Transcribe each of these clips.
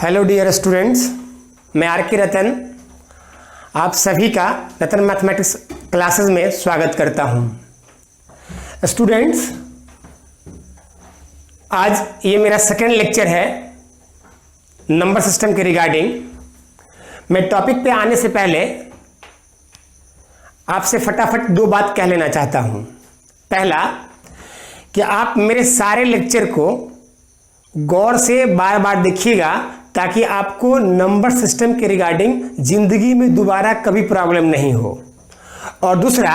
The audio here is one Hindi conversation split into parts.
हेलो डियर स्टूडेंट्स, मैं आर के रतन आप सभी का रतन मैथमेटिक्स क्लासेस में स्वागत करता हूं। स्टूडेंट्स, आज ये मेरा सेकेंड लेक्चर है नंबर सिस्टम के रिगार्डिंग। मैं टॉपिक पे आने से पहले आपसे फटाफट दो बात कह लेना चाहता हूं। पहला कि आप मेरे सारे लेक्चर को गौर से बार बार देखिएगा ताकि आपको नंबर सिस्टम के रिगार्डिंग जिंदगी में दोबारा कभी प्रॉब्लम नहीं हो। और दूसरा,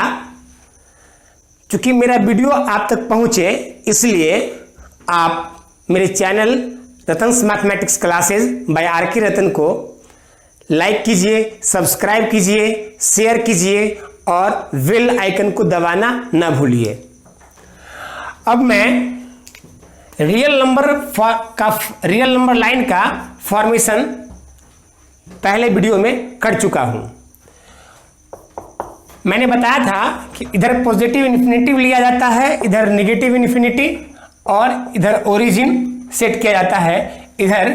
चूंकि मेरा वीडियो आप तक पहुंचे इसलिए आप मेरे channel Ratan's mathematics classes by R K Ratan को लाइक कीजिए, सब्सक्राइब कीजिए, शेयर कीजिए और बेल आइकन को दबाना ना भूलिए। अब मैं रियल नंबर लाइन का फॉर्मेशन पहले वीडियो में कर चुका हूं। मैंने बताया था कि इधर पॉजिटिव इन्फिनिटी लिया जाता है, इधर नेगेटिव इन्फिनिटी, और इधर ओरिजिन सेट किया जाता है, इधर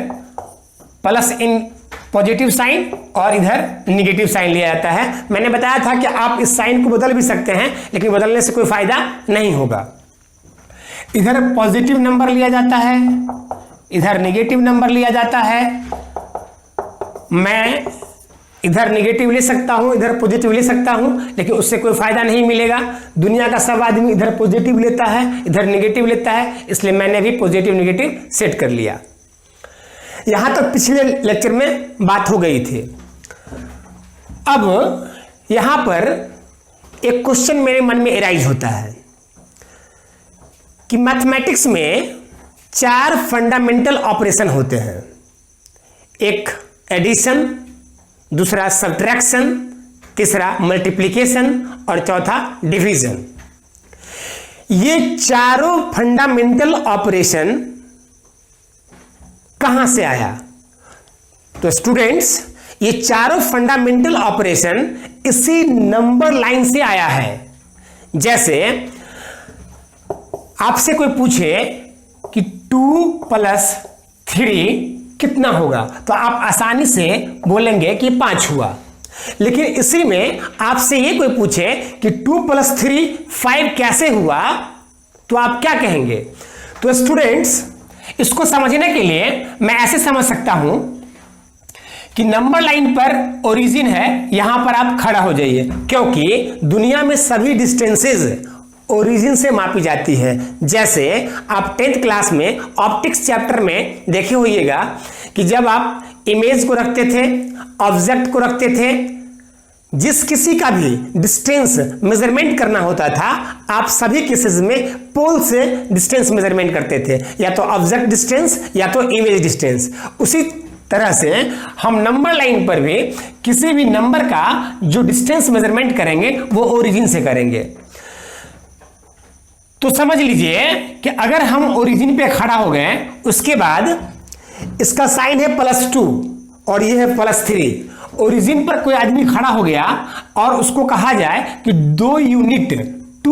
प्लस इन पॉजिटिव साइन और इधर निगेटिव साइन लिया जाता है। मैंने बताया था कि आप इस साइन को बदल भी सकते हैं, लेकिन बदलने से कोई फायदा नहीं होगा। इधर पॉजिटिव नंबर लिया जाता है, इधर नेगेटिव नंबर लिया जाता है। मैं इधर नेगेटिव ले सकता हूं, इधर पॉजिटिव ले सकता हूं, लेकिन उससे कोई फायदा नहीं मिलेगा। दुनिया का सब आदमी इधर पॉजिटिव लेता है, इधर नेगेटिव लेता है, इसलिए मैंने भी पॉजिटिव नेगेटिव सेट कर लिया। यहां तक पिछले लेक्चर में बात हो गई थी। अब यहां पर एक क्वेश्चन मेरे मन में एराइज होता है कि मैथमेटिक्स में 4 फंडामेंटल ऑपरेशन होते हैं। एक एडिशन, दूसरा सब्ट्रैक्शन, तीसरा मल्टीप्लिकेशन और चौथा डिवीजन। ये चारों फंडामेंटल ऑपरेशन कहां से आया? तो स्टूडेंट्स, ये चारों फंडामेंटल ऑपरेशन इसी नंबर लाइन से आया है। जैसे आपसे कोई पूछे कि 2 + 3 कितना होगा, तो आप आसानी से बोलेंगे कि 5 हुआ। लेकिन इसी में आपसे ये कोई पूछे कि 2 + 3 5 कैसे हुआ, तो आप क्या कहेंगे? तो स्टूडेंट्स, इसको समझने के लिए मैं ऐसे समझ सकता हूं कि नंबर लाइन पर ओरिजिन है, यहां पर आप खड़ा हो जाइए, क्योंकि दुनिया में सभी डिस्टेंसेस ओरिजिन से मापी जाती है। जैसे आप 10th क्लास में ऑप्टिक्स चैप्टर में देखे होइएगा कि जब आप इमेज को रखते थे, ऑब्जेक्ट को रखते थे, जिस किसी का भी डिस्टेंस मेजरमेंट करना होता था, आप सभी केसेस में पोल से डिस्टेंस मेजरमेंट करते थे, या तो ऑब्जेक्ट डिस्टेंस या तो इमेज डिस्टेंस। उसी तरह से हम नंबर लाइन पर भी किसी भी नंबर का जो डिस्टेंस मेजरमेंट करेंगे वो ओरिजिन से करेंगे। तो समझ लीजिए कि अगर हम ओरिजिन पे खड़ा हो गए, उसके बाद इसका साइन है +2 और ये है +3। ओरिजिन पर कोई आदमी खड़ा हो गया और उसको कहा जाए कि 2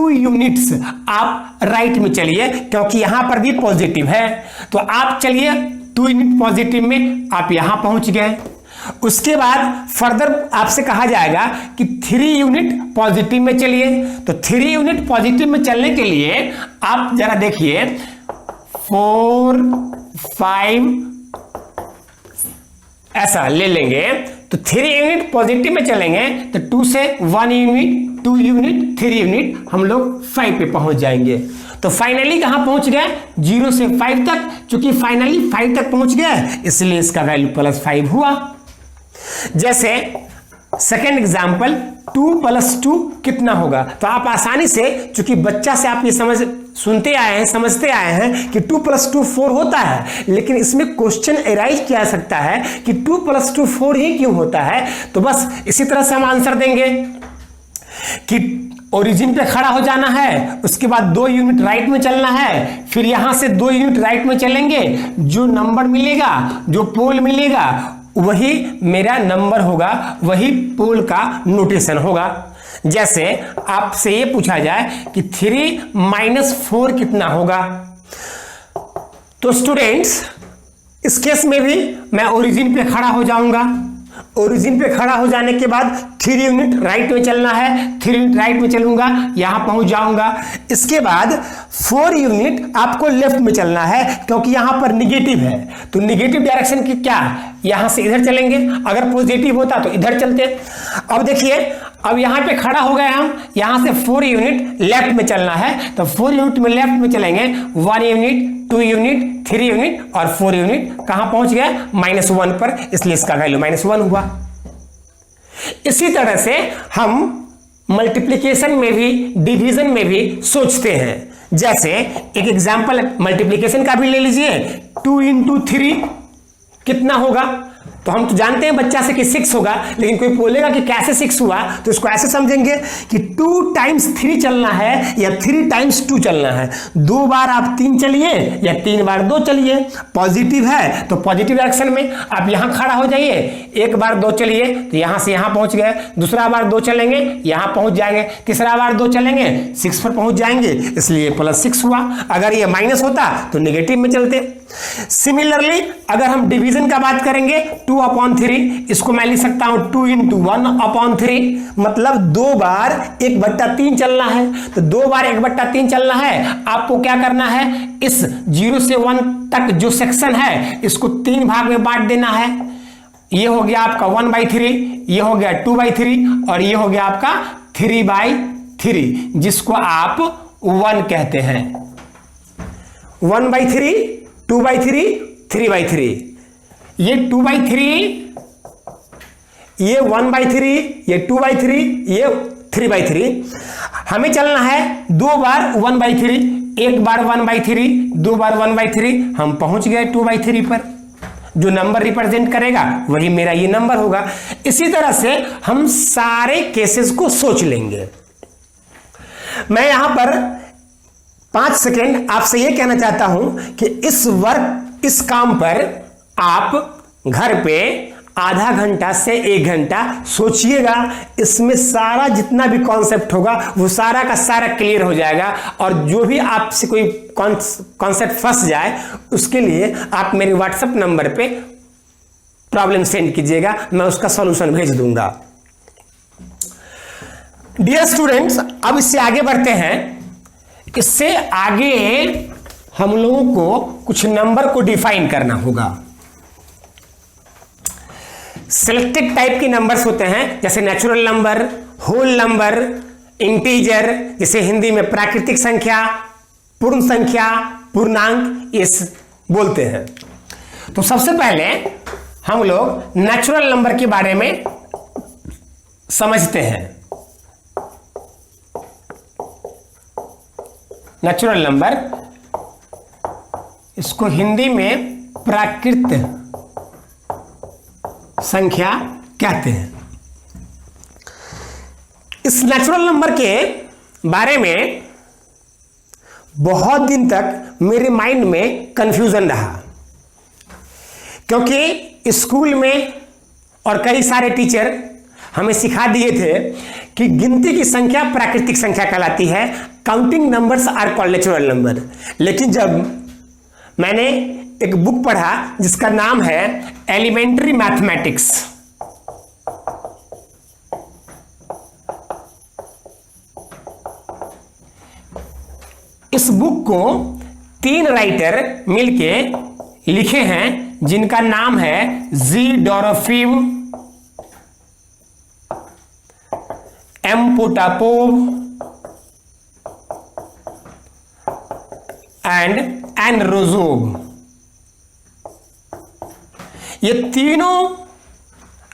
यूनिट्स आप राइट में चलिए, क्योंकि यहां पर भी पॉजिटिव है। तो आप चलिए 2 यूनिट पॉजिटिव में, आप यहां पहुंच गए। उसके बाद फर्दर आपसे कहा जाएगा कि 3 यूनिट पॉजिटिव में चलिए। तो 3 यूनिट पॉजिटिव में चलने के लिए आप जरा देखिए 4 5 ऐसा ले लेंगे। तो 3 यूनिट पॉजिटिव में चलेंगे तो 2 से 1 यूनिट, 2 यूनिट, 3 यूनिट, हम लोग 5 पे पहुंच जाएंगे। तो फाइनली कहां पहुंच गए? 0 से 5 तक। चूंकि फाइनली 5 तक पहुंच गए, इसलिए इसका वैल्यू +5 हुआ। जैसे सेकेंड एग्जाम्पल, 2 + 2 कितना होगा? तो आप आसानी से, चूंकि बच्चा से आप ये सुनते आए हैं, समझते आए हैं कि 2 + 2 4 होता है, लेकिन इसमें क्वेश्चन एराइज किया जा सकता है कि 2 + 2 4 ही क्यों होता है। तो बस इसी तरह से हम आंसर देंगे कि ओरिजिन पे खड़ा हो जाना है, उसके बाद 2 यूनिट राइट में चलना है, फिर यहां से 2 यूनिट राइट में चलेंगे, जो नंबर मिलेगा, जो पोल मिलेगा, वही मेरा नंबर होगा, वही पोल का नोटेशन होगा। जैसे आपसे ये पूछा जाए कि 3 - 4 कितना होगा, तो स्टूडेंट्स इस केस में भी मैं ओरिजिन पे खड़ा हो जाऊंगा। ओरिजिन पे खड़ा हो जाने के बाद 3 यूनिट राइट में चलना है, 3 यूनिट राइट में चलूंगा, यहां पहुंच जाऊंगा। इसके बाद 4 यूनिट आपको लेफ्ट में चलना है, क्योंकि यहां पर निगेटिव है, तो निगेटिव डायरेक्शन की क्या, यहां से इधर चलेंगे, अगर पॉजिटिव होता तो इधर चलते। अब देखिए, अब यहां पे खड़ा हो गए हम, यहां से 4 यूनिट लेफ्ट में चलना है, तो 4 यूनिट में लेफ्ट में चलेंगे, 1 यूनिट, 2 यूनिट, 3 यूनिट और 4 यूनिट कहां पहुंच गए, -1 पर, इसलिए इसका वैल्यू -1 हुआ। इसी तरह से हम मल्टीप्लिकेशन में भी, डिवीजन में भी सोचते हैं। जैसे एक एग्जांपल मल्टीप्लिकेशन का भी ले लीजिए, 2 × 3 कितना होगा, तो हम तो जानते हैं बच्चा से कि 6 होगा, लेकिन कोई बोलेगा कि कैसे 6 हुआ, तो इसको ऐसे समझेंगे कि 2 × 3 चलना है या 3 × 2 चलना है। 2 बार आप 3 चलिए या 3 बार 2 चलिए, पॉजिटिव है तो पॉजिटिव डायरेक्शन में आप यहां खड़ा हो जाइए, 1 बार 2 चलिए तो यहां से यहां पहुंच गए, दूसरा बार 2 चलेंगे यहां पहुंच जाएंगे, तीसरा बार 2 चलेंगे 6 पर पहुंच जाएंगे, इसलिए +6 हुआ। अगर ये माइनस होता तो नेगेटिव में चलते। सिमिलरली अगर हम डिवीजन का बात करेंगे, 2/3, इसको मैं लिख सकता हूं 2 × 1/3, मतलब 2 बार 1/3 चलना है। तो 2 बार 1/3 चलना है, आपको क्या करना है, इस 0 से 1 तक जो सेक्शन है इसको 3 भाग में बांट देना है। ये हो गया आपका 1/3, ये हो गया 2/3 और ये हो गया आपका 3/3, जिसको आप 1 कहते हैं। 1/3, 2/3, 3/3, ये 2/3, ये 1/3, ये 2/3, ये 3/3। हमें चलना है 2 बार 1/3, 1 बार 1/3, 2 बार 1/3, हम पहुंच गए 2/3 पर। जो नंबर रिप्रेजेंट करेगा वही मेरा ये नंबर होगा। इसी तरह से हम सारे केसेस को सोच लेंगे। मैं यहां पर 5 सेकेंड आपसे यह कहना चाहता हूं कि इस काम पर आप घर पे आधा घंटा से 1 घंटा सोचिएगा। इसमें सारा जितना भी कॉन्सेप्ट होगा वो सारा का सारा क्लियर हो जाएगा, और जो भी आपसे कोई कॉन्सेप्ट फंस जाए उसके लिए आप मेरे व्हाट्सएप नंबर पे प्रॉब्लम सेंड कीजिएगा, मैं उसका सॉल्यूशन भेज दूंगा। डियर स्टूडेंट्स, अब इससे आगे बढ़ते हैं। इससे आगे हम लोगों को कुछ नंबर को डिफाइन करना होगा। सिलेक्टेड टाइप के नंबर्स होते हैं, जैसे natural number, whole number, integer, जैसे हिंदी में प्राकृतिक संख्या, पूर्ण संख्या, पूर्णांक, ये बोलते हैं। तो सबसे पहले हम लोग नेचुरल नंबर के बारे में समझते हैं। नेचुरल नंबर, इसको हिंदी में प्राकृत संख्या कहते हैं। इस नेचुरल नंबर के बारे में बहुत दिन तक मेरे माइंड में कंफ्यूजन रहा, क्योंकि स्कूल में और कई सारे टीचर हमें सिखा दिए थे कि गिनती की संख्या प्राकृतिक संख्या कहलाती है, counting numbers are called natural number. लेकिन जब मैंने एक बुक पढ़ा जिसका नाम है एलिमेंट्री मैथमेटिक्स, इस बुक को 3 राइटर मिलके लिखे हैं, जिनका नाम है ज़ीडोरोफिव, एम पोटापोव एंड एन रोजोव। ये तीनों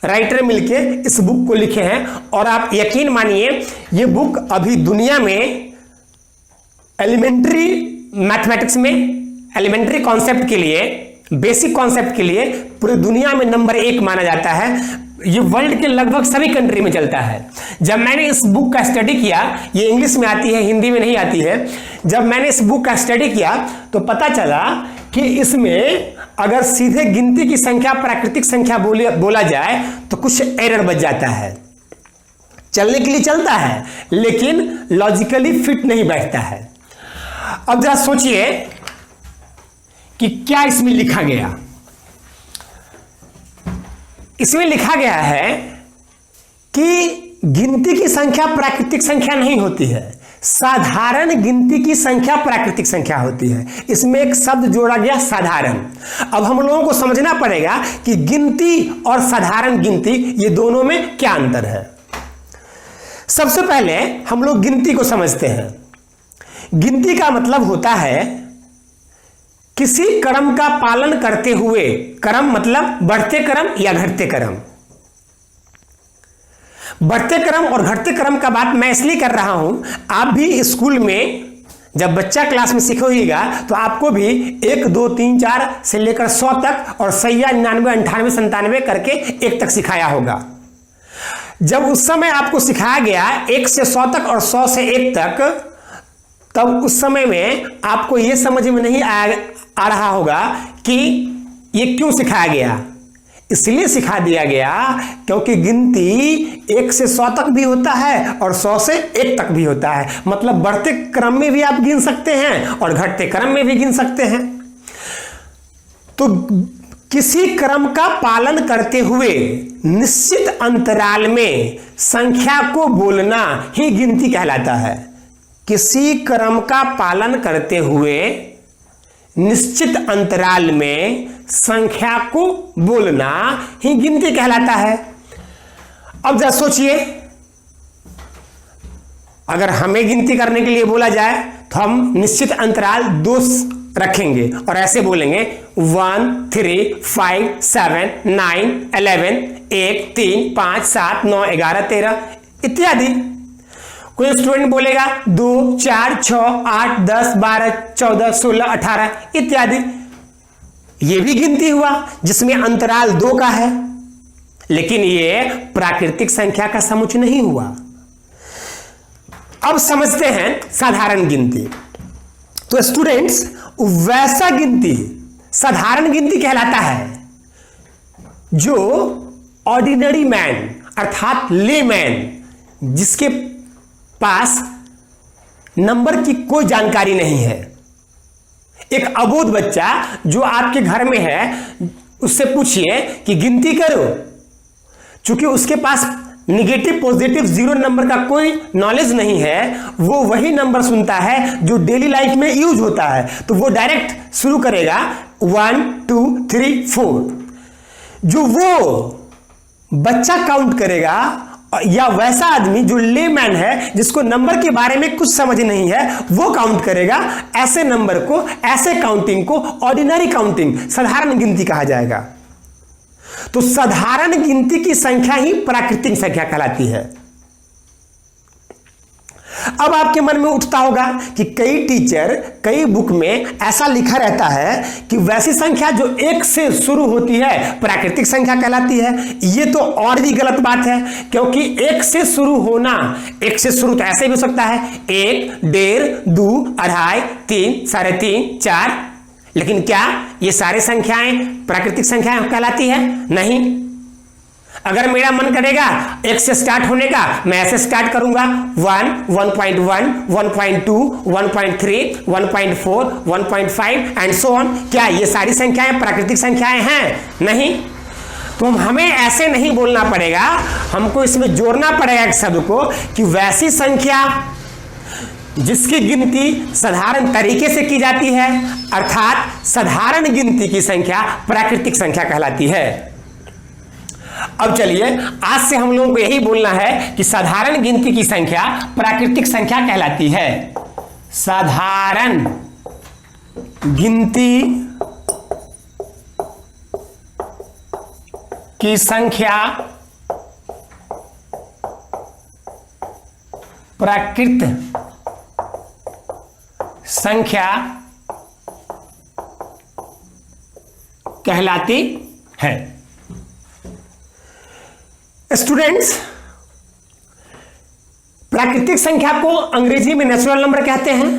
राइटर मिलके इस बुक को लिखे हैं, और आप यकीन मानिए ये बुक अभी दुनिया में एलिमेंट्री मैथमेटिक्स में, एलिमेंट्री कॉन्सेप्ट के लिए, बेसिक कॉन्सेप्ट के लिए पूरी दुनिया में नंबर 1 माना जाता है। ये वर्ल्ड के लगभग सभी कंट्री में चलता है। जब मैंने इस बुक का स्टडी किया, ये इंग्लिश में आती है, हिंदी में नहीं आती है। जब मैंने इस बुक का स्टडी किया तो पता चला कि इसमें अगर सीधे गिनती की संख्या प्राकृतिक संख्या बोला जाए तो कुछ एरर बच जाता है। चलने के लिए चलता है लेकिन लॉजिकली फिट नहीं बैठता है। अब जरा सोचिए कि क्या इसमें लिखा गया। इसमें लिखा गया है कि गिनती की संख्या प्राकृतिक संख्या नहीं होती है, साधारण गिनती की संख्या प्राकृतिक संख्या होती है। इसमें एक शब्द जोड़ा गया साधारण। अब हम लोगों को समझना पड़ेगा कि गिनती और साधारण गिनती ये दोनों में क्या अंतर है। सबसे पहले हम लोग गिनती को समझते हैं। गिनती का मतलब होता है किसी क्रम का पालन करते हुए, क्रम मतलब बढ़ते क्रम या घटते क्रम। बढ़ते क्रम और घटते क्रम का बात मैं इसलिए कर रहा हूं, आप भी स्कूल में जब बच्चा क्लास में सीखोगे तो आपको भी 1 2 3 4 से लेकर 100 तक और 100 99 98 97 करके 1 तक सिखाया होगा। जब उस समय आपको सिखाया गया 1 से 100 तक और 100 से 1 तक, तब उस समय में आपको यह समझ में नहीं आ रहा होगा कि ये क्यों सिखाया गया। इसलिए सिखा दिया गया क्योंकि गिनती 1 से 100 तक भी होता है और 100 से 1 तक भी होता है। मतलब बढ़ते क्रम में भी आप गिन सकते हैं और घटते क्रम में भी गिन सकते हैं। तो किसी क्रम का पालन करते हुए निश्चित अंतराल में संख्या को बोलना ही गिनती कहलाता है। किसी क्रम का पालन करते हुए निश्चित अंतराल में संख्या को बोलना ही गिनती कहलाता है। अब जरा सोचिए, अगर हमें गिनती करने के लिए बोला जाए तो हम निश्चित अंतराल 2 रखेंगे और ऐसे बोलेंगे 1 3 5 7 9 11 1 3 5 7 9 11 13 इत्यादि। कोई स्टूडेंट बोलेगा 2 4 6 8 10 12 14 16 18 इत्यादि। यह भी गिनती हुआ जिसमें अंतराल 2 का है, लेकिन यह प्राकृतिक संख्या का समुच्चय नहीं हुआ। अब समझते हैं साधारण गिनती। तो स्टूडेंट्स, वैसा गिनती साधारण गिनती कहलाता है जो ऑर्डिनरी मैन अर्थात लेमैन, जिसके पास नंबर की कोई जानकारी नहीं है, एक अबोध बच्चा जो आपके घर में है, उससे पूछिए कि गिनती करो, चूंकि उसके पास निगेटिव पॉजिटिव 0 नंबर का कोई नॉलेज नहीं है, वो वही नंबर सुनता है जो डेली लाइफ में यूज होता है, तो वो डायरेक्ट शुरू करेगा 1 2 3 4। जो वो बच्चा काउंट करेगा, या वैसा आदमी जो लेमैन है जिसको नंबर के बारे में कुछ समझ नहीं है, वो काउंट करेगा। ऐसे नंबर को, ऐसे काउंटिंग को ऑर्डिनरी काउंटिंग, साधारण गिनती कहा जाएगा। तो साधारण गिनती की संख्या ही प्राकृतिक संख्या कहलाती है। अब आपके मन में उठता होगा कि कई टीचर, कई बुक में ऐसा लिखा रहता है कि वैसी संख्या जो 1 से शुरू होती है प्राकृतिक संख्या कहलाती है। यह तो और भी गलत बात है, क्योंकि 1 से शुरू होना, 1 से शुरू तो ऐसे भी हो सकता है 1 1.5 2 2.5 3 3.5 4, लेकिन क्या ये सारी संख्याएं प्राकृतिक संख्याएं कहलाती है? नहीं। अगर मेरा मन करेगा 1 से स्टार्ट होने का, मैं ऐसे स्टार्ट करूंगा 1 1.1 1.2 1.3 1.4 1.5 एंड सो ऑन। क्या ये सारी संख्याएं प्राकृतिक संख्याएं हैं? नहीं। तो हमें ऐसे नहीं बोलना पड़ेगा, हमको इसमें जोड़ना पड़ेगा एक शब्द को कि वैसी संख्या जिसकी गिनती साधारण तरीके से की जाती है, अर्थात साधारण गिनती की संख्या प्राकृतिक संख्या कहलाती है। अब चलिए, आज से हम लोगों को यही बोलना है कि साधारण गिनती की संख्या प्राकृतिक संख्या कहलाती है। साधारण गिनती की संख्या प्राकृत संख्या कहलाती है। स्टूडेंट्स, प्राकृतिक संख्या को अंग्रेजी में नेचुरल नंबर कहते हैं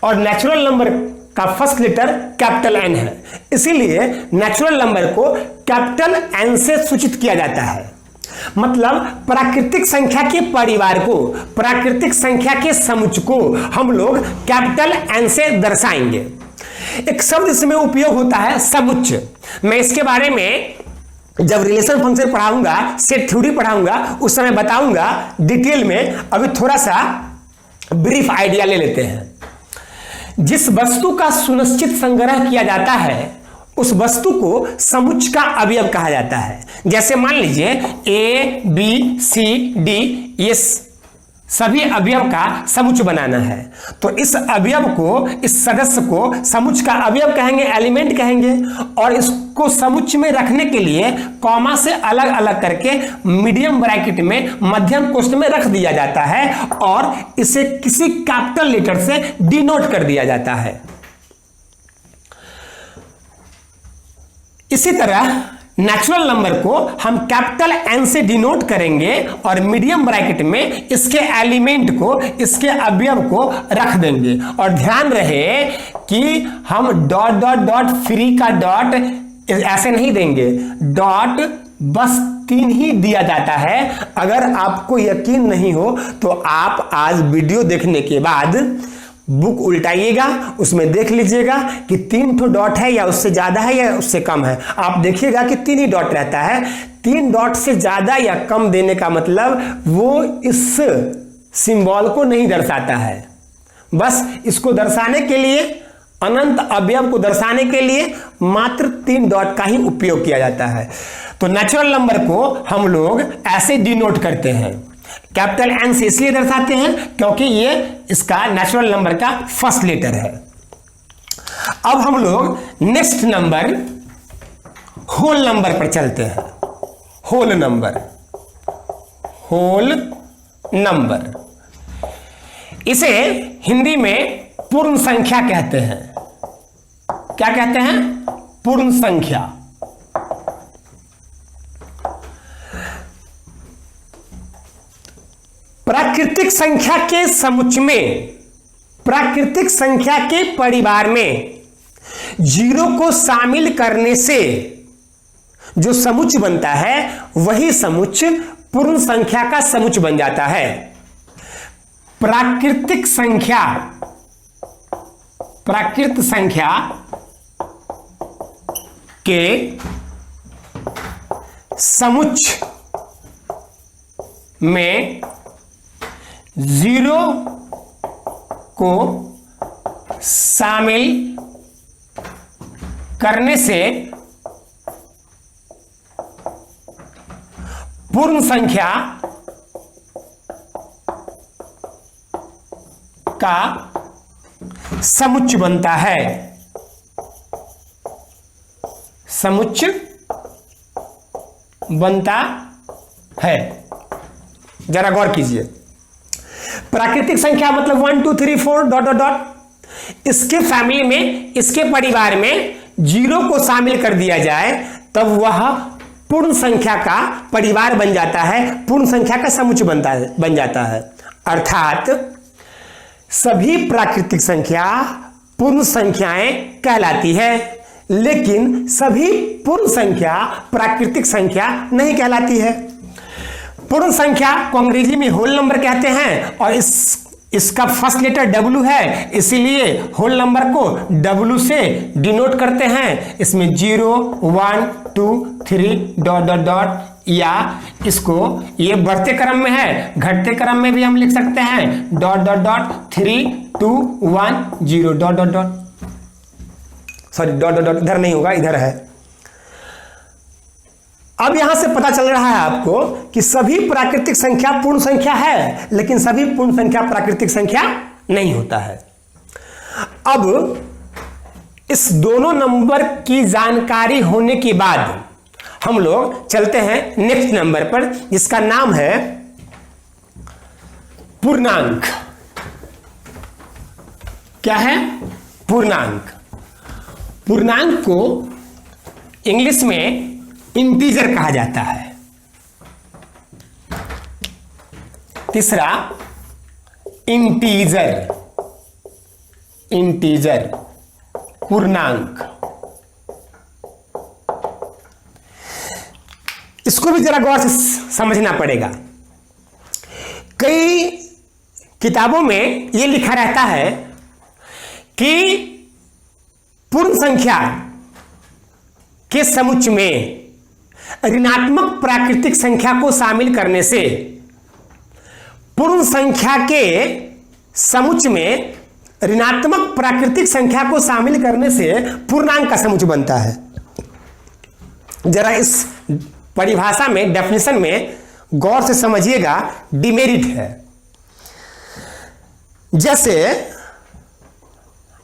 और नेचुरल नंबर का फर्स्ट लेटर कैपिटल एन है, इसीलिए नेचुरल नंबर को कैपिटल एन से सूचित किया जाता है। मतलब प्राकृतिक संख्या के परिवार को, प्राकृतिक संख्या के समुच्चय को हम लोग कैपिटल एन से दर्शाएंगे। एक शब्द इसमें उपयोग होता है समुच्चय। मैं इसके बारे में जब रिलेशन फंक्शन पढ़ाऊंगा, सेट थ्योरी पढ़ाऊंगा, उस समय बताऊंगा डिटेल में। अभी थोड़ा सा ब्रीफ आइडिया ले लेते हैं। जिस वस्तु का सुनिश्चित संग्रह किया जाता है उस वस्तु को समुच्चय का अवयव कहा जाता है। जैसे मान लीजिए ए बी सी डी, ये सभी अवयव का समुच्चय बनाना है, तो इस अवयव को, इस सदस्य को समुच्चय का अवयव कहेंगे, एलिमेंट कहेंगे। और इसको समुच्चय में रखने के लिए कॉमा से अलग अलग करके मीडियम ब्रैकेट में, मध्यम कोष्ठ में रख दिया जाता है और इसे किसी कैपिटल लेटर से डिनोट कर दिया जाता है। इसी तरह नेचुरल नंबर को हम कैपिटल एन से डिनोट करेंगे और मीडियम ब्रैकेट में इसके एलिमेंट को, इसके अवयव को रख देंगे। और ध्यान रहे कि हम डॉट डॉट डॉट फ्री का डॉट ऐसे नहीं देंगे, डॉट बस 3 ही दिया जाता है। अगर आपको यकीन नहीं हो तो आप आज वीडियो देखने के बाद बुक उल्टाइएगा, उसमें देख लीजिएगा कि 3 ठो डॉट है या उससे ज्यादा है या उससे कम है। आप देखिएगा कि 3 ही डॉट रहता है। 3 डॉट से ज्यादा या कम देने का मतलब वो इस सिंबल को नहीं दर्शाता है। बस इसको दर्शाने के लिए, अनंत अवयव को दर्शाने के लिए मात्र 3 डॉट का ही उपयोग किया जाता है। तो नेचुरल नंबर को हम लोग ऐसे डिनोट करते हैं, कैपिटल एन से इसलिए दर्शाते हैं क्योंकि ये इसका नेचुरल नंबर का फर्स्ट लेटर है। अब हम लोग नेक्स्ट नंबर होल नंबर पर चलते हैं। होल नंबर, होल नंबर, इसे हिंदी में पूर्ण संख्या कहते हैं। क्या कहते हैं? पूर्ण संख्या। प्राकृतिक संख्या के समुच्चय में, प्राकृतिक संख्या के परिवार में जीरो को शामिल करने से जो समुच्चय बनता है वही समुच्चय पूर्ण संख्या का समुच्चय बन जाता है। प्राकृतिक संख्या, प्राकृत संख्या के समुच्चय में जीरो को शामिल करने से पूर्ण संख्या का समुच्चय बनता है। समुच्चय बनता है। जरा गौर कीजिए। प्राकृतिक संख्या मतलब 1 2 3 4 डॉट डॉट डॉट। इसके फैमिली में, इसके परिवार में जीरो को शामिल कर दिया जाए तब वह पूर्ण संख्या का परिवार बन जाता है, पूर्ण संख्या का समुच्चय बन जाता है। अर्थात सभी प्राकृतिक संख्या पूर्ण संख्याएं कहलाती है, लेकिन सभी पूर्ण संख्या प्राकृतिक संख्या नहीं कहलाती है। पूर्ण संख्या को अंग्रेजी में होल नंबर कहते हैं और इसका फर्स्ट लेटर W है, इसीलिए होल नंबर को W से डिनोट करते हैं। इसमें 0 1 2 3 डॉट डॉट डॉट, या इसको, ये बढ़ते क्रम में है, घटते क्रम में भी हम लिख सकते हैं dot dot dot 3 2 1 0 dot dot dot. Sorry, dot dot dot इधर नहीं होगा, इधर है। अब यहां से पता चल रहा है आपको कि सभी प्राकृतिक संख्या पूर्ण संख्या है, लेकिन सभी पूर्ण संख्या प्राकृतिक संख्या नहीं होता है। अब इस दोनों नंबर की जानकारी होने के बाद हम लोग चलते हैं नेक्स्ट नंबर पर, जिसका नाम है पूर्णांक। क्या है? पूर्णांक। पूर्णांक को इंग्लिश में इंटीजर कहा जाता है। तीसरा इंटीजर, इंटीजर पूर्णांक। इसको भी जरा गौर से समझना पड़ेगा। कई किताबों में यह लिखा रहता है कि पूर्ण संख्या के समुच्चय में ऋणात्मक प्राकृतिक संख्या को शामिल करने से पूर्ण संख्या के समुच्चय में ऋणात्मक प्राकृतिक संख्या को शामिल करने से पूर्णांक का समुच्चय बनता है। जरा इस परिभाषा में, डेफिनेशन में गौर से समझिएगा, डिमेरिट है। जैसे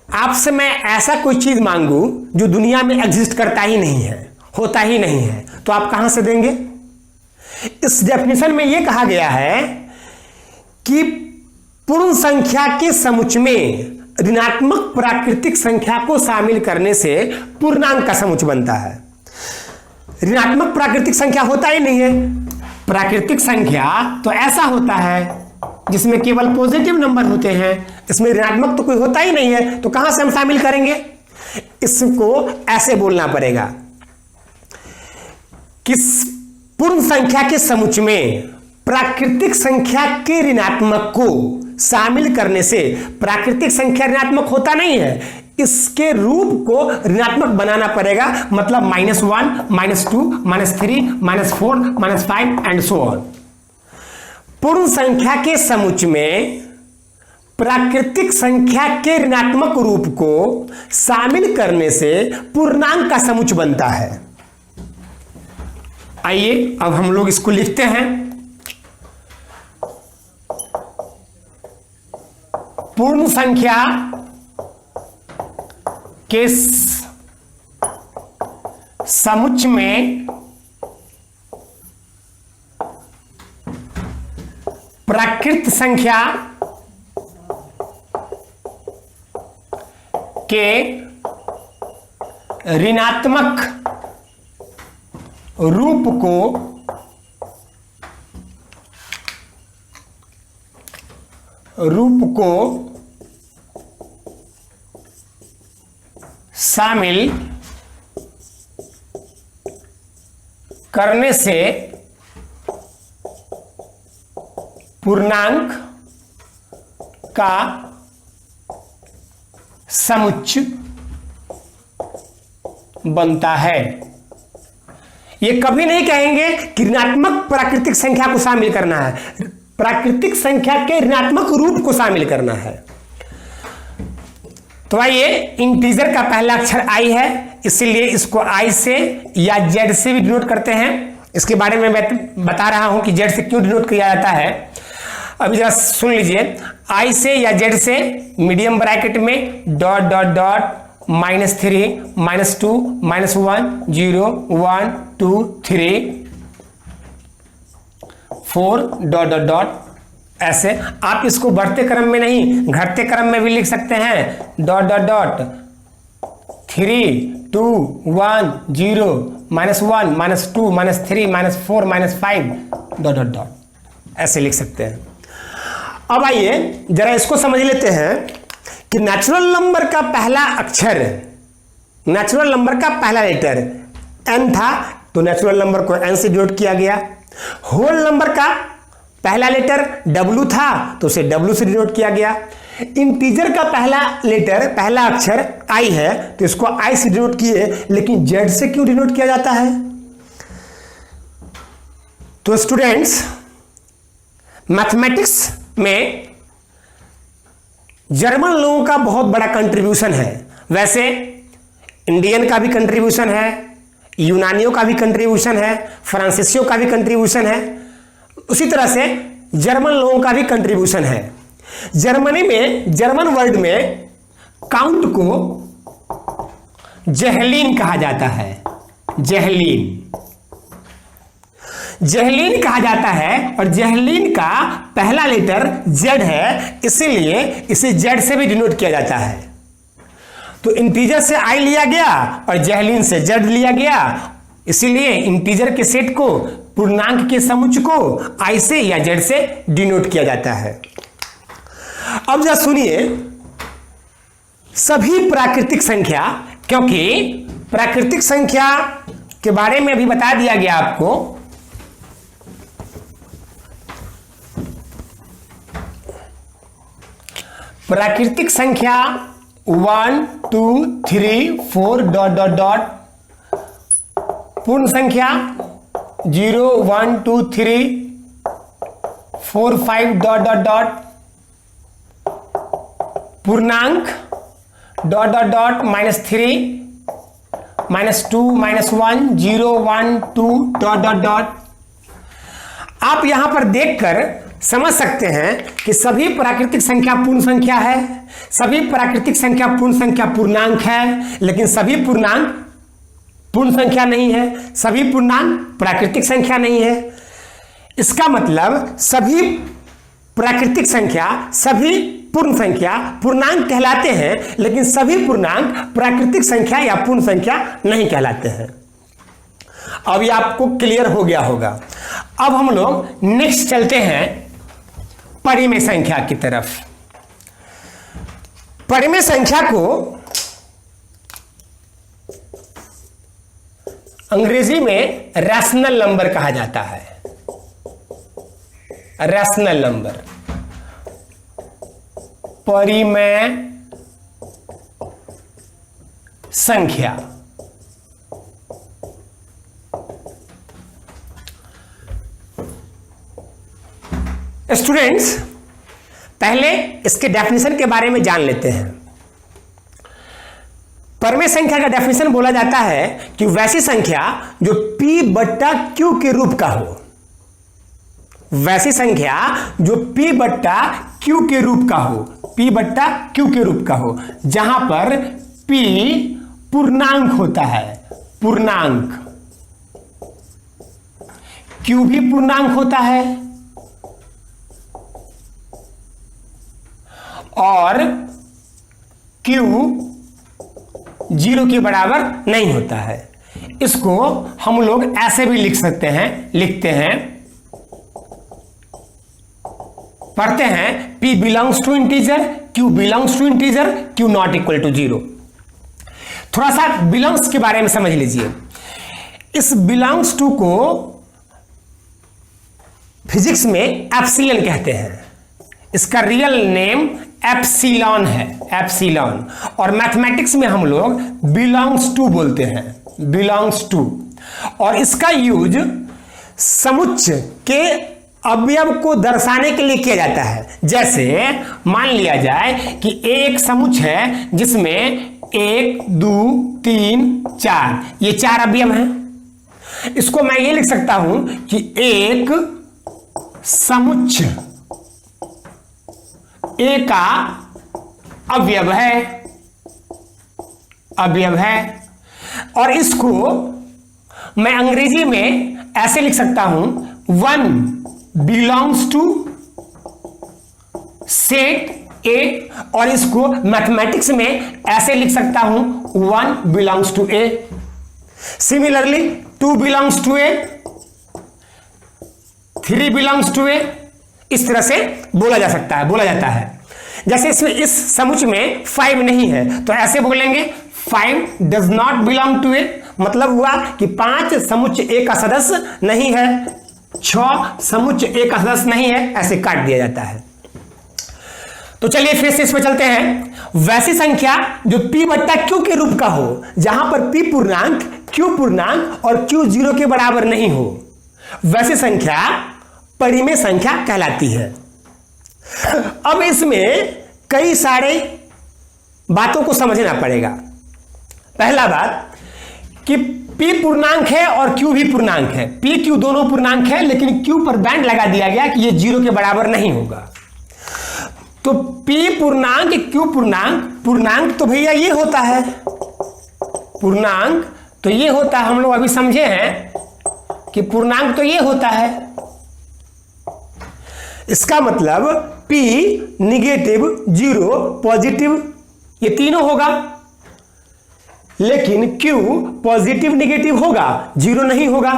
आपसे मैं ऐसा कोई चीज मांगू जो दुनिया में एग्जिस्ट करता ही नहीं है, होता ही नहीं है, तो आप कहां से देंगे? इस डेफिनेशन में यह कहा गया है कि पूर्ण संख्या के समुच्चय में ऋणात्मक प्राकृतिक संख्या को शामिल करने से पूर्णांक का समुच्चय बनता है। ऋणात्मक प्राकृतिक संख्या होता ही नहीं है। प्राकृतिक संख्या तो ऐसा होता है जिसमें केवल पॉजिटिव नंबर होते हैं, इसमें ऋणात्मक तो कोई होता ही नहीं है, तो कहां से हम शामिल करेंगे? इसको ऐसे बोलना पड़ेगा कि पूर्ण संख्या के समुच्चय में प्राकृतिक संख्या के ऋणात्मक को शामिल करने से, प्राकृतिक संख्या ऋणात्मक होता नहीं है, इसके रूप को ऋणात्मक बनाना पड़ेगा। मतलब -1, -2, -3, -4, -5 एंड सो ऑन। पूर्ण संख्या के समुच्चय में प्राकृतिक संख्या के ऋणात्मक रूप को शामिल करने से पूर्णांक का समुच्चय बनता है। आइए अब हम लोग इसको लिखते हैं। पूर्ण संख्या के समुच्चय में प्राकृत संख्या के ऋणात्मक रूप को शामिल करने से पूर्णांक का समुच्चय बनता है। ये कभी नहीं कहेंगे कि ऋणात्मक प्राकृतिक संख्या को शामिल करना है, प्राकृतिक संख्या के ऋणात्मक रूप को शामिल करना है। तो आइए, इंटीजर का पहला अक्षर आई है, इसलिए इसको आई से या जेड से भी डिनोट करते हैं। इसके बारे में मैं बता रहा हूं कि जेड से क्यों डिनोट किया जाता है। अभी जरा सुन लीजिए, आई से या जेड से मीडियम ब्रैकेट में dot dot dot -3, -2, -1, 0, 1, 2, 3, 4 dot dot dot. ऐसे आप इसको बढ़ते क्रम में नहीं, घटते क्रम में भी लिख सकते हैं। Dot dot dot 3, 2, 1, 0, -1, -2, -3, -4, -5 dot dot dot, ऐसे लिख सकते हैं। अब आइए जरा इसको समझ लेते हैं कि नेचुरल नंबर का पहला अक्षर, नेचुरल नंबर का पहला लेटर n था, तो नेचुरल नंबर को n से डिनोट किया गया। होल नंबर का पहला लेटर w था, तो उसे w से डिनोट किया गया। इंटीजर का पहला लेटर, पहला अक्षर i है, तो इसको i से डिनोट किए, लेकिन z से क्यों डिनोट किया जाता है? तो स्टूडेंट्स, मैथमेटिक्स में जर्मन लोगों का बहुत बड़ा कंट्रीब्यूशन है। वैसे इंडियन का भी कंट्रीब्यूशन है, यूनानियों का भी कंट्रीब्यूशन है, फ्रांसीसियों का भी कंट्रीब्यूशन है, उसी तरह से जर्मन लोगों का भी कंट्रीब्यूशन है। जर्मनी में, जर्मन वर्ड में काउंट को जहलीन कहा जाता है। जहलीन, जहलीन कहा जाता है, और जहलीन का पहला लेटर जेड है, इसीलिए इसे जेड से भी डिनोट किया जाता है। तो इंटीजर से आई लिया गया और जहलीन से जेड लिया गया, इसीलिए इंटीजर के सेट को, पूर्णांक के समुच्चय को आई से या जेड से डिनोट किया जाता है। अब जरा सुनिए, सभी प्राकृतिक संख्या, क्योंकि प्राकृतिक संख्या के बारे में अभी बता दिया गया आपको, प्राकृतिक संख्या 1, 2, 3, 4 डॉट डॉट डॉट, पूर्ण संख्या 0 1 2 3 4 5 डॉट डॉट डॉट पूर्णांक dot dot dot -3 -2 -1 0 1 2 dot dot dot. आप यहां पर देखकर समझ सकते हैं कि सभी प्राकृतिक संख्या पूर्ण संख्या है, सभी प्राकृतिक संख्या पूर्ण संख्या पूर्णांक है, लेकिन सभी पूर्णांक पूर्ण संख्या नहीं है, सभी पूर्णांक प्राकृतिक संख्या नहीं है। इसका मतलब सभी प्राकृतिक संख्या, सभी पूर्ण संख्या पूर्णांक कहलाते हैं, लेकिन सभी पूर्णांक प्राकृतिक संख्या या पूर्ण संख्या नहीं कहलाते हैं। अब ये आपको क्लियर हो गया होगा। अब हम लोग नेक्स्ट चलते हैं परिमेय संख्या की तरफ। परिमेय संख्या को अंग्रेजी में रैशनल नंबर कहा जाता है। रैशनल नंबर, परिमेय संख्या। स्टूडेंट्स, पहले इसके डेफिनेशन के बारे में जान लेते हैं। परिमेय संख्या का डेफिनेशन बोला जाता है कि वैसी संख्या जो P बट्टा Q के रूप का हो, वैसी संख्या जो P बट्टा Q के रूप का हो, P बट्टा Q के रूप का हो, जहां पर P पूर्णांक होता है, पूर्णांक, Q भी पूर्णांक होता है और Q 0 के बराबर नहीं होता है। इसको हम लोग ऐसे भी लिख सकते हैं, लिखते हैं, पढ़ते हैं P belongs to integer, Q belongs to integer, Q not equal to 0। थोड़ा सा बिलोंग्स के बारे में समझ लीजिए। इस बिलोंग्स टू को फिजिक्स में एप्सिलॉन कहते हैं। इसका रियल नेम एप्सिलॉन है, एप्सिलॉन। और मैथमेटिक्स में हम लोग बिलोंग्स टू बोलते हैं, बिलोंग्स टू। और इसका यूज समुच्चय के अवयव को दर्शाने के लिए किया जाता है। जैसे मान लिया जाए कि एक समुच्चय है जिसमें 1 2 3 4 ये 4 अवयव हैं। इसको मैं ये लिख सकता हूं कि एक समुच्चय ए का अवयव है, अवयव है। और इसको मैं अंग्रेजी में ऐसे लिख सकता हूं, 1 बिलोंग्स टू सेट ए। और इसको मैथमेटिक्स में ऐसे लिख सकता हूं, 1 belongs to A. Similarly 2 belongs to A, 3 belongs to A. इस तरह से बोला जा सकता है, बोला जाता है। जैसे इसमें इस समुच्चय में 5 नहीं है तो ऐसे बोलेंगे 5 डज नॉट बिलोंग टू ए। मतलब हुआ कि 5 समुच्चय ए का सदस्य नहीं है, 6 समुच्चय ए का सदस्य नहीं है, ऐसे काट दिया जाता है। तो चलिए फिर से इस पर चलते हैं। वैसी संख्या जो P बट्टा Q के रूप का हो, जहां पर P पूर्णांक, Q पूर्णांक और Q 0 के बराबर नहीं हो, वैसी संख्या परिमेय संख्या कहलाती है। अब इसमें कई सारे बातों को समझना पड़ेगा। पहला बात कि P पूर्णांक है और Q भी पूर्णांक है, P Q दोनों पूर्णांक है, लेकिन Q पर बैंड लगा दिया गया कि ये 0 के बराबर नहीं होगा। तो P पूर्णांक Q पूर्णांक, पूर्णांक तो भैया ये होता है, पूर्णांक तो ये होता है, हम लोग अभी समझे हैं कि पूर्णांक तो ये होता है। इसका मतलब P निगेटिव, 0 पॉजिटिव, ये तीनों होगा। लेकिन Q पॉजिटिव निगेटिव होगा, 0 नहीं होगा।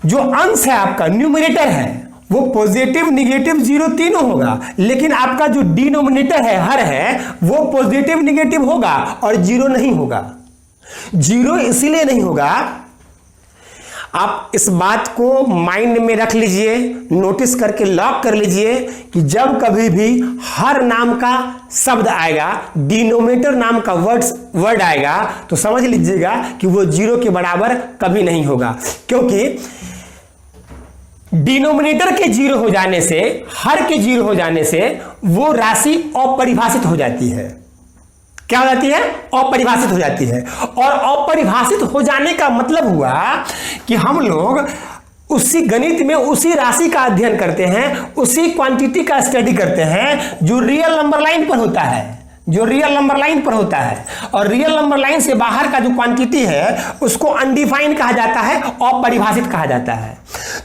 जो अंश है आपका, न्यूमरेटर है, वो पॉजिटिव निगेटिव 0 तीनों होगा। लेकिन आपका जो डिनोमिनेटर है, हर है, वो पॉजिटिव निगेटिव होगा और 0 नहीं होगा। 0 इसीलिए नहीं होगा, आप इस बात को माइंड में रख लीजिए, नोटिस करके लॉक कर लीजिए कि जब कभी भी हर नाम का शब्द आएगा, डिनोमिनेटर नाम का वर्ड आएगा, तो समझ लीजिएगा कि वो 0 के बराबर कभी नहीं होगा, क्योंकि डिनोमिनेटर के 0 हो जाने से, हर के 0 हो जाने से वो राशि अपरिभाषित हो जाती है। क्या हो जाती है? अपरिभाषित हो जाती है। और अपरिभाषित हो जाने का मतलब हुआ कि हम लोग उसी गणित में उसी राशि का अध्ययन करते हैं, उसी क्वांटिटी का स्टडी करते हैं जो रियल नंबर लाइन पर होता है, जो रियल नंबर लाइन पर होता है। और रियल नंबर लाइन से बाहर का जो क्वांटिटी है उसको अनडिफाइंड कहा जाता है, अपरिभाषित कहा जाता है।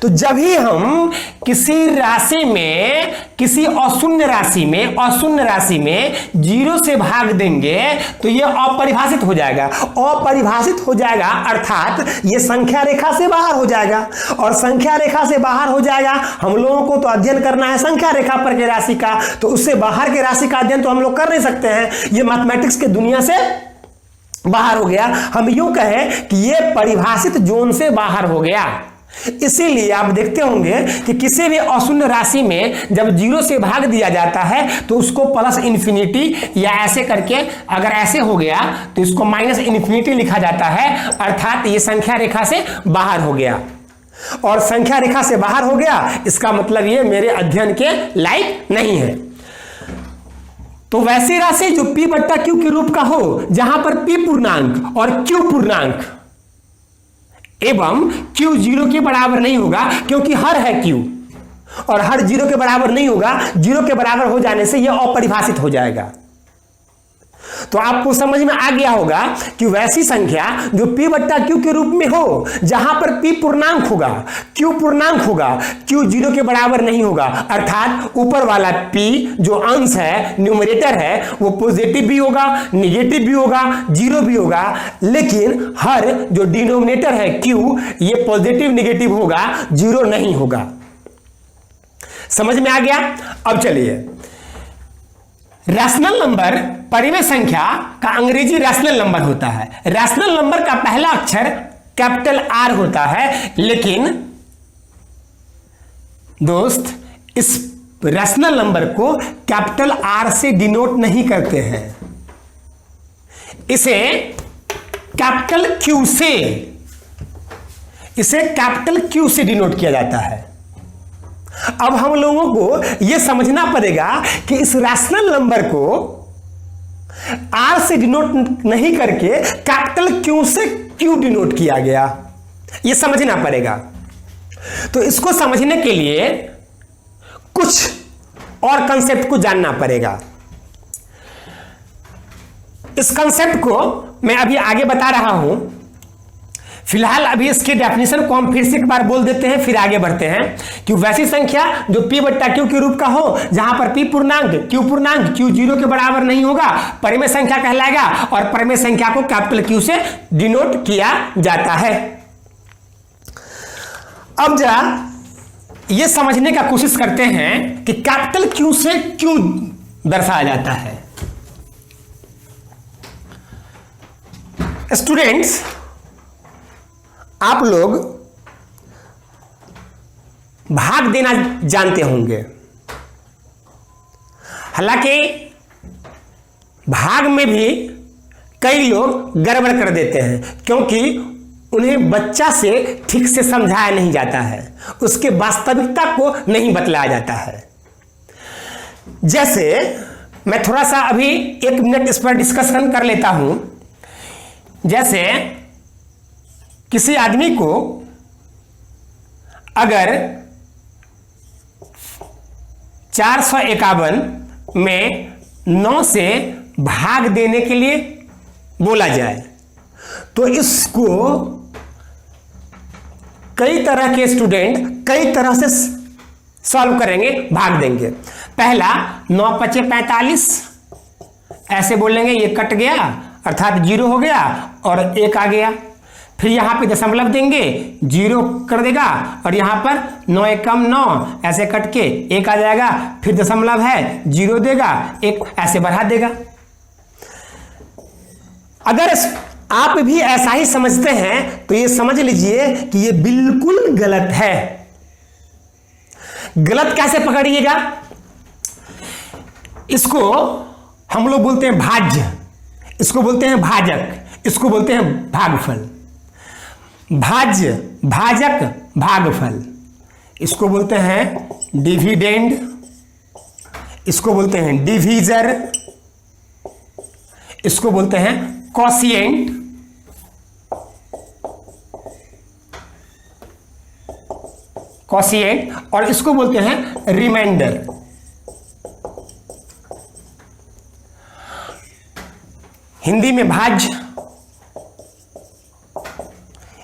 तो जब ही हम किसी राशि में, किसी अशून्य राशि में 0 से भाग देंगे तो यह अपरिभाषित हो जाएगा। अपरिभाषित हो जाएगा अर्थात यह संख्या रेखा से बाहर हो जाएगा, और संख्या रेखा से बाहर हो जाएगा। हम लोगों को तो अध्ययन करना है संख्या रेखा पर के राशि का, तो उससे बाहर के राशि का अध्ययन तो हम लोग कर नहीं सकते हैं। यह मैथमेटिक्स के दुनिया से बाहर हो गया। हम यूं कहें कि यह परिभाषित जोन से बाहर हो गया। इसीलिए आप देखते होंगे कि किसी भी अशून्य राशि में जब 0 से भाग दिया जाता है तो उसको प्लस इन्फिनिटी या ऐसे करके, अगर ऐसे हो गया तो इसको माइनस इन्फिनिटी लिखा जाता है, अर्थात ये संख्या रेखा से बाहर हो गया। और संख्या रेखा से बाहर हो गया इसका मतलब ये मेरे अध्ययन के लायक नहीं है। तो वैसी राशि जो P बट्टा Q के रूप का हो, जहां पर P पूर्णांक और Q पूर्णांक एवं Q 0 के बराबर नहीं होगा, क्योंकि हर है Q और हर 0 के बराबर नहीं होगा। 0 के बराबर हो जाने से यह अपरिभाषित हो जाएगा। तो आपको समझ में आ गया होगा कि वैसी संख्या जो P बट्टा Q के रूप में हो, जहां पर P पूर्णांक होगा, Q पूर्णांक होगा, Q 0 के बराबर नहीं होगा, अर्थात ऊपर वाला P जो अंश है, न्यूमरेटर है, वो पॉजिटिव भी होगा, निगेटिव भी होगा, 0 भी होगा। लेकिन हर जो डिनोमिनेटर है Q, ये पॉजिटिव निगेटिव होगा, 0 नहीं होगा। समझ में आ गया? अब चलिए, रैशनल नंबर, परिमेय संख्या का अंग्रेजी रैशनल नंबर होता है। रैशनल नंबर का पहला अक्षर कैपिटल R होता है, लेकिन दोस्त इस रैशनल नंबर को कैपिटल R से डिनोट नहीं करते हैं, इसे कैपिटल Q से डिनोट किया जाता है। अब हम लोगों को यह समझना पड़ेगा कि इस रैशनल नंबर को R से डिनोट नहीं करके कैपिटल Q से क्यों डिनोट किया गया, यह समझना पड़ेगा। तो इसको समझने के लिए कुछ और कंसेप्ट को जानना पड़ेगा। इस कंसेप्ट को मैं अभी आगे बता रहा हूं, फिलहाल अभी इसके डेफिनेशन को हम फिर से एक बार बोल देते हैं, फिर आगे बढ़ते हैं। कि वैसी संख्या जो P बट्टा Q के रूप का हो, जहां पर P पूर्णांक Q 0 के बराबर नहीं होगा, परिमेय संख्या कहलाएगा, और परिमेय संख्या को कैपिटल Q से डिनोट किया जाता है। अब जरा यह समझने का कोशिश करते हैं कि कैपिटल Q से क्यों दर्शाया जाता है। स्टूडेंट्स, आप लोग भाग देना जानते होंगे। हालांकि भाग में भी कई लोग गड़बड़ कर देते हैं, क्योंकि उन्हें बच्चा से ठीक से समझाया नहीं जाता है, उसके वास्तविकता को नहीं बतलाया जाता है। जैसे मैं थोड़ा सा अभी 1 मिनट इस पर डिस्कशन कर लेता हूं। जैसे किसी आदमी को अगर 451 में 9 से भाग देने के लिए बोला जाए, तो इसको कई तरह के स्टूडेंट कई तरह से सॉल्व करेंगे, भाग देंगे। पहला 9 पचे 45, ऐसे बोलेंगे, ये कट गया अर्थात 0 हो गया और 1 आ गया। फिर यहां पे दशमलव देंगे, 0 कर देगा, और यहां पर 9 एकम 9 ऐसे कट के 1 आ जाएगा। फिर दशमलव है, 0 देगा, 1 ऐसे बढ़ा देगा। अगर आप भी ऐसा ही समझते हैं तो ये समझ लीजिए कि ये बिल्कुल गलत है। गलत कैसे पकड़िएगा? इसको हम लोग बोलते हैं भाज्य, इसको बोलते हैं भाजक, इसको बोलते हैं भागफल। भाज्य, भाजक, भागफल, इसको बोलते हैं डिविडेंड, इसको बोलते हैं डिवीजर, इसको बोलते हैं कोशिएंट, कोशिएंट, और इसको बोलते हैं रिमाइंडर। हिंदी में भाज्य,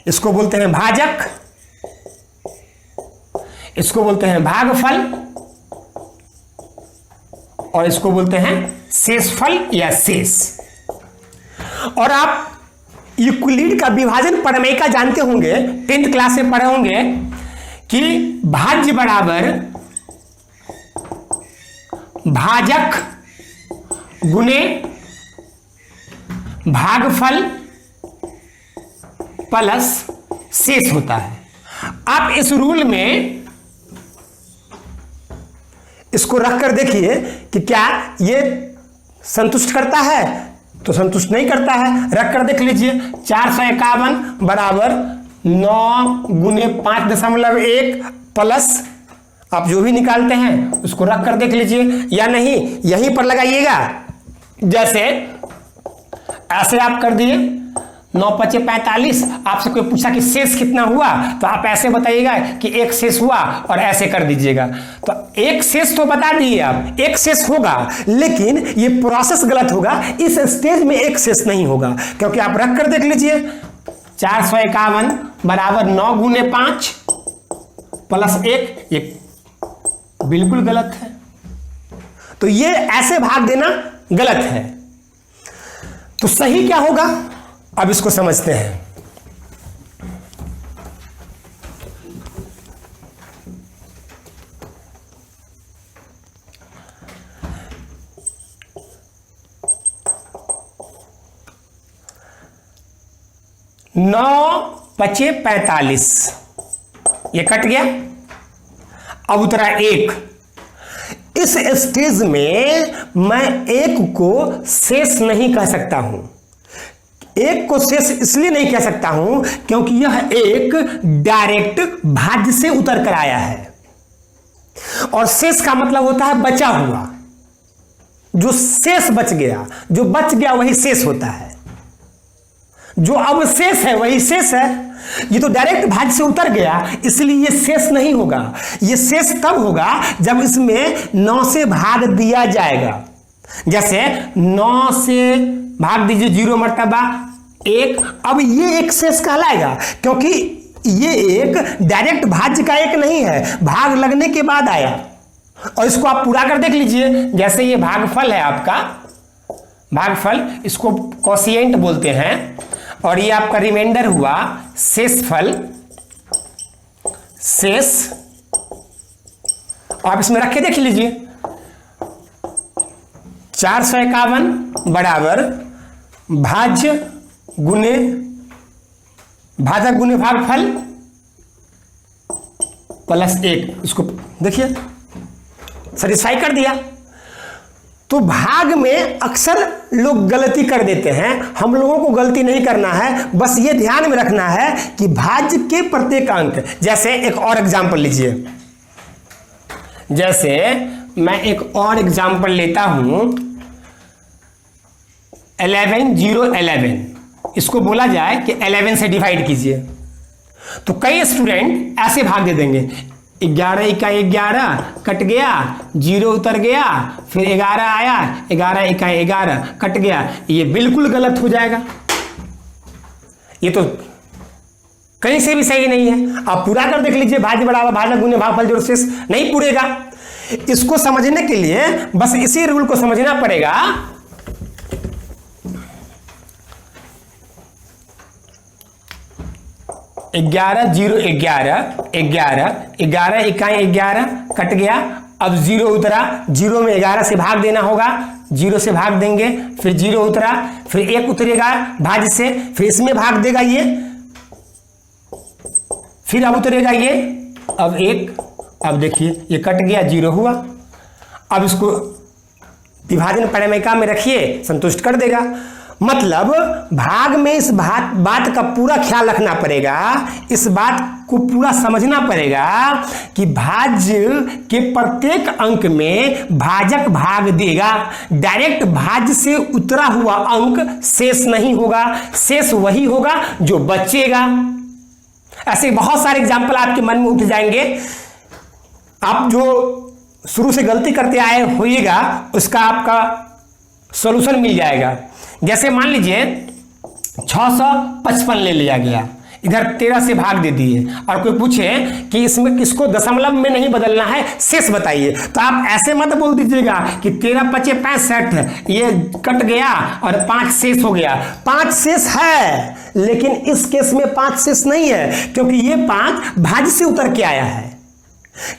इसको बोलते हैं भाजक, इसको बोलते हैं भागफल, और इसको बोलते हैं शेषफल या शेष। और आप यूक्लिड का विभाजन प्रमेय का जानते होंगे, 10th क्लास में पढ़े होंगे कि भाज्य बराबर भाजक गुने भागफल प्लस शेष होता है। आप इस रूल में इसको रखकर देखिए कि क्या ये संतुष्ट करता है, तो संतुष्ट नहीं करता है। रखकर देख लीजिए, 451 बराबर 9 गुने 5.1 प्लस आप जो भी निकालते हैं उसको रखकर देख लीजिए, या नहीं यहीं पर लगाइएगा। जैसे ऐसे आप कर दिए 9 × 5 = 45, आपसे कोई पूछा कि शेष कितना हुआ तो आप ऐसे बताइएगा कि एक शेष हुआ और ऐसे कर दीजिएगा। तो एक शेष तो बता दिए आप, एक शेष होगा, लेकिन ये प्रोसेस गलत होगा। इस स्टेज में एक शेष नहीं होगा, क्योंकि आप रख कर देख लीजिए 451 बराबर 9 गुने 5 प्लस 1, ये बिल्कुल गलत है। तो ये ऐसे भाग देना गलत है। तो सही क्या होगा, अब इसको समझते हैं। नौ पचे 45, ये कट गया, अब उतरा 1। इस स्टेज में मैं 1 को शेष नहीं कह सकता हूं। 1 को शेष इसलिए नहीं कह सकता हूं क्योंकि यह एक डायरेक्ट भाज्य से उतर कर आया है, और शेष का मतलब होता है बचा हुआ। जो शेष बच गया, जो बच गया वही शेष होता है, जो अवशेष है वही शेष है। ये तो डायरेक्ट भाज्य से उतर गया, इसलिए ये शेष नहीं होगा। ये शेष तब होगा जब इसमें 9 से भाग दिया जाएगा। जैसे 9 से भाग दीजिए 0 मर्तबा 1, अब ये एक शेष कहलाएगा, क्योंकि ये एक डायरेक्ट भाज्य का एक नहीं है, भाग लगने के बाद आया। और इसको आप पूरा कर देख लीजिए। जैसे ये भागफल है आपका, भागफल, इसको कोशिएंट बोलते हैं, और ये आपका रिमाइंडर हुआ शेषफल, शेष। आप इसमें रख के देख लीजिए, 451 बराबर भाज्य गुने भाजक गुने भागफल प्लस 1, इसको देखिए सेटिस्फाई कर दिया। तो भाग में अक्सर लोग गलती कर देते हैं, हम लोगों को गलती नहीं करना है, बस ये ध्यान में रखना है कि भाज्य के प्रत्येक अंक। जैसे एक और एग्जांपल लीजिए, जैसे मैं एक और एग्जांपल लेता हूं, 11 0 11, इसको बोला जाए कि 11 से डिवाइड कीजिए। तो कई स्टूडेंट ऐसे भाग दे देंगे, 11 × 11 कट गया, 0 उतर गया, फिर 11 आया, 11 × 11 कट गया। ये बिल्कुल गलत हो जाएगा, ये तो कहीं से भी सही नहीं है। आप पूरा कर देख लीजिए, भाज्य बराबर भाजक गुने भागफल जो शेष नहीं पूरेगा। इसको समझने के लिए बस इसी रूल को समझना पड़ेगा। 11 0 11 11 11 × 11 कट गया, अब 0 उतरा, 0 में 11 से भाग देना होगा, जीरो से भाग देंगे, फिर जीरो उतरा, फिर एक उतरेगा भाज्य से, फिर इसमें भाग देगा ये, फिर अब उतरेगा ये, अब एक, अब देखिए ये कट गया, जीरो हुआ। अब इसको विभाजन परिमेयिका में रखिए, संतुष्ट कर देगा। मतलब भाग में इस बात का पूरा ख्याल रखना पड़ेगा, इस बात को पूरा समझना पड़ेगा कि भाज्य के प्रत्येक अंक में भाजक भाग देगा। डायरेक्ट भाज्य से उतरा हुआ अंक शेष नहीं होगा, शेष वही होगा जो बचेगा। ऐसे बहुत सारे एग्जाम्पल आपके मन में उठ जाएंगे। आप जो शुरू से गलती करते आए होइएगा उसका आपका सॉल्यूशन मिल जाएगा। जैसे मान लीजिए 655 ले लिया गया, इधर 13 से भाग दे दिए, और कोई पूछे कि इसमें किसको दशमलव में नहीं बदलना है, शेष बताइए, तो आप ऐसे मत बोल दीजिएगा कि 13 × 5 = 65, ये कट गया और 5 शेष हो गया। 5 शेष है, लेकिन इस केस में 5 शेष नहीं है, क्योंकि ये 5 भाज्य से उतर के आया है।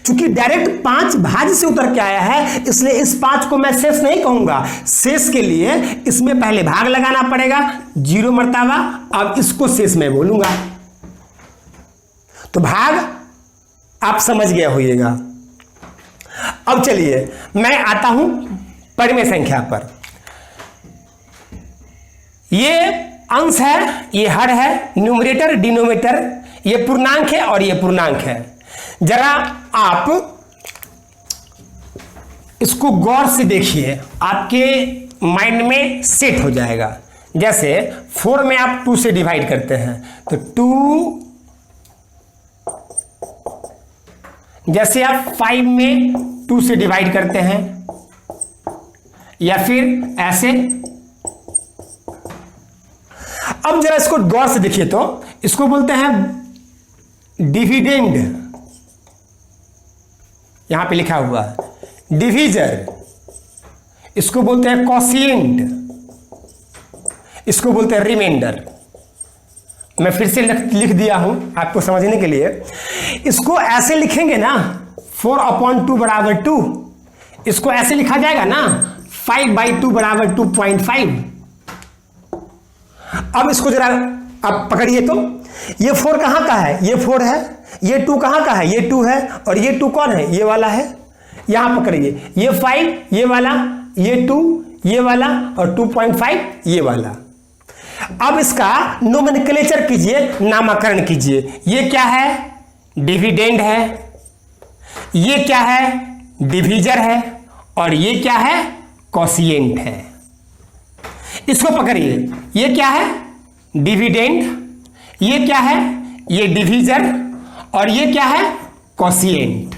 चूंकि डायरेक्ट 5 भाज्य से उतर के आया है, इसलिए इस 5 को मैं शेष नहीं कहूंगा। शेष के लिए इसमें पहले भाग लगाना पड़ेगा, 0 मर्तबा, अब इसको शेष में बोलूंगा। तो भाग आप समझ गए होइएगा। अब चलिए मैं आता हूं परिमेय संख्या पर। ये अंश है, ये हर है, न्यूमरेटर डिनोमिनेटर, ये पूर्णांक है और ये पूर्णांक है। जरा आप इसको गौर से देखिए, आपके माइंड में सेट हो जाएगा। जैसे 4 में आप 2 से डिवाइड करते हैं तो 2, जैसे आप 5 में 2 से डिवाइड करते हैं, या फिर ऐसे। अब जरा इसको गौर से देखिए, तो इसको बोलते हैं डिविडेंड, यहां पे लिखा हुआ है डिवीजर, इसको बोलते हैं कोशिएंट, इसको बोलते हैं रिमाइंडर। मैं फिर से लिख दिया हूं आपको समझने के लिए। इसको ऐसे लिखेंगे ना, 4/2 = 2, इसको ऐसे लिखा जाएगा ना, 5/2 = 2.5। अब इसको जरा आप पकड़िए, तो ये 4 कहां का है, ये 4 है, ये 2 कहां का है, ये 2 है, और ये 2 कौन है, ये वाला है। यहां पकड़िए, ये 5 ये वाला, ये 2 ये वाला, और 2.5 ये वाला। अब इसका नोमेनक्लेचर कीजिए, नामकरण कीजिए। ये क्या है, डिविडेंड है, ये क्या है, डिवीजर है, और ये क्या है, कोशिएंट है। इसको पकड़िए, ये क्या है, डिविडेंड, ये क्या है, ये डिवीजर, और ये क्या है, कोशिएंट।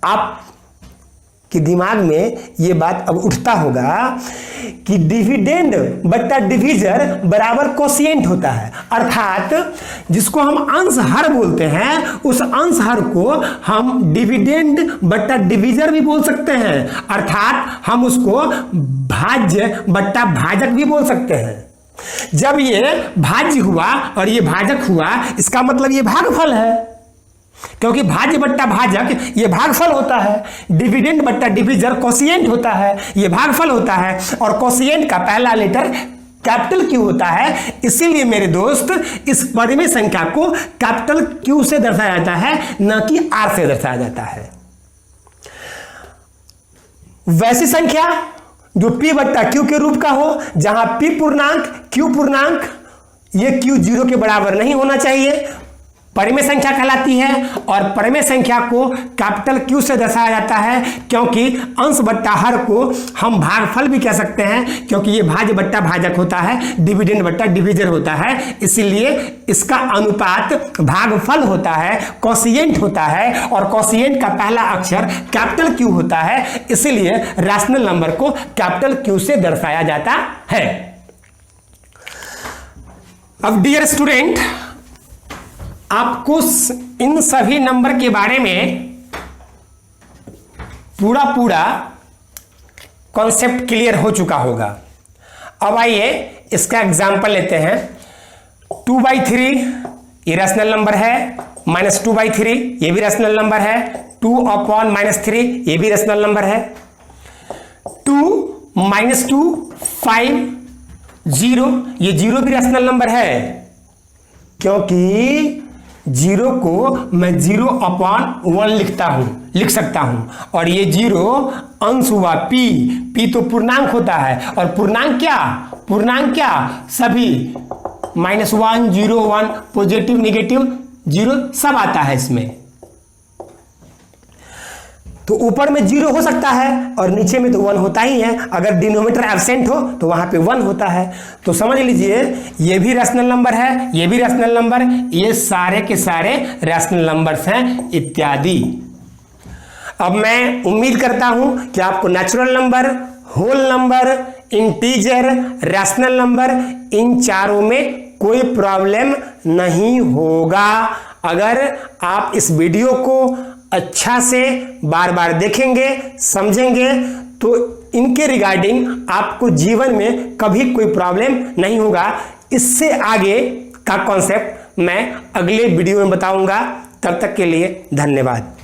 आपके दिमाग में ये बात अब उठता होगा कि डिविडेंड बट्टा डिवीजर बराबर कोशिएंट होता है। अर्थात जिसको हम अंश हर बोलते हैं, उस अंश हर को हम डिविडेंड बट्टा डिवीजर भी बोल सकते हैं, अर्थात हम उसको भाज्य बट्टा भाजक भी बोल सकते हैं। जब ये भाज्य हुआ और ये भाजक हुआ, इसका मतलब ये भागफल है, क्योंकि भाज्य बट्टा भाजक ये भागफल होता है, डिविडेंड बट्टा डिवीजर कोशिएंट होता है, ये भागफल होता है, और कोशिएंट का पहला लेटर कैपिटल क्यू होता है। इसीलिए मेरे दोस्त इस परिमेय संख्या को कैपिटल क्यू से दर्शाया जाता है, न कि आर से दर्शाया जाता है। वैसी संख्या जो p बट्टा q के रूप का हो, जहां p पूर्णांक q पूर्णांक, ये q 0 के बराबर नहीं होना चाहिए, परिमेय संख्या कहलाती है। और परिमेय संख्या को कैपिटल Q से दर्शाया जाता है, क्योंकि अंश बट्टा हर को हम भागफल भी कह सकते हैं, क्योंकि ये भाज्य बट्टा भाजक होता है, डिविडेंड बट्टा डिवीजर होता है, इसीलिए इसका अनुपात भागफल होता है, कोशिएंट होता है, और कोशिएंट का पहला अक्षर कैपिटल Q होता है, इसीलिए रैशनल नंबर को कैपिटल Q से दर्शाया जाता है। अब डियर स्टूडेंट, आपको इन सभी नंबर के बारे में पूरा कॉन्सेप्ट क्लियर हो चुका होगा। अब आइए इसका एग्जांपल लेते हैं। 2/3 ये रैशनल नंबर है, -2/3 ये भी रैशनल नंबर है, 2/-3 ये भी रैशनल नंबर है। 2 माइनस 2 5 0, ये 0 भी रैशनल नंबर है क्योंकि 0 को मैं 0/1 लिख सकता हूं और ये 0 अंश हुआ p तो पूर्णांक होता है और पूर्णांक क्या सभी -1 0 1 पॉजिटिव नेगेटिव 0 सब आता है इसमें। तो ऊपर में 0 हो सकता है और नीचे में तो 1 होता ही है, अगर डिनोमिनेटर एब्सेंट हो तो वहां पे 1 होता है। तो समझ लीजिए ये भी रैशनल नंबर है, ये भी रैशनल नंबर, ये सारे के सारे रैशनल नंबर्स हैं इत्यादि। अब मैं उम्मीद करता हूं कि आपको natural number, whole number, integer, rational number इन चारों में कोई प्रॉब्लम नहीं होगा। अगर आप इस वीडियो को अच्छा से बार बार देखेंगे, समझेंगे तो इनके रिगार्डिंग आपको जीवन में कभी कोई प्रॉब्लम नहीं होगा। इससे आगे का कॉन्सेप्ट मैं अगले वीडियो में बताऊंगा। तब तक के लिए धन्यवाद।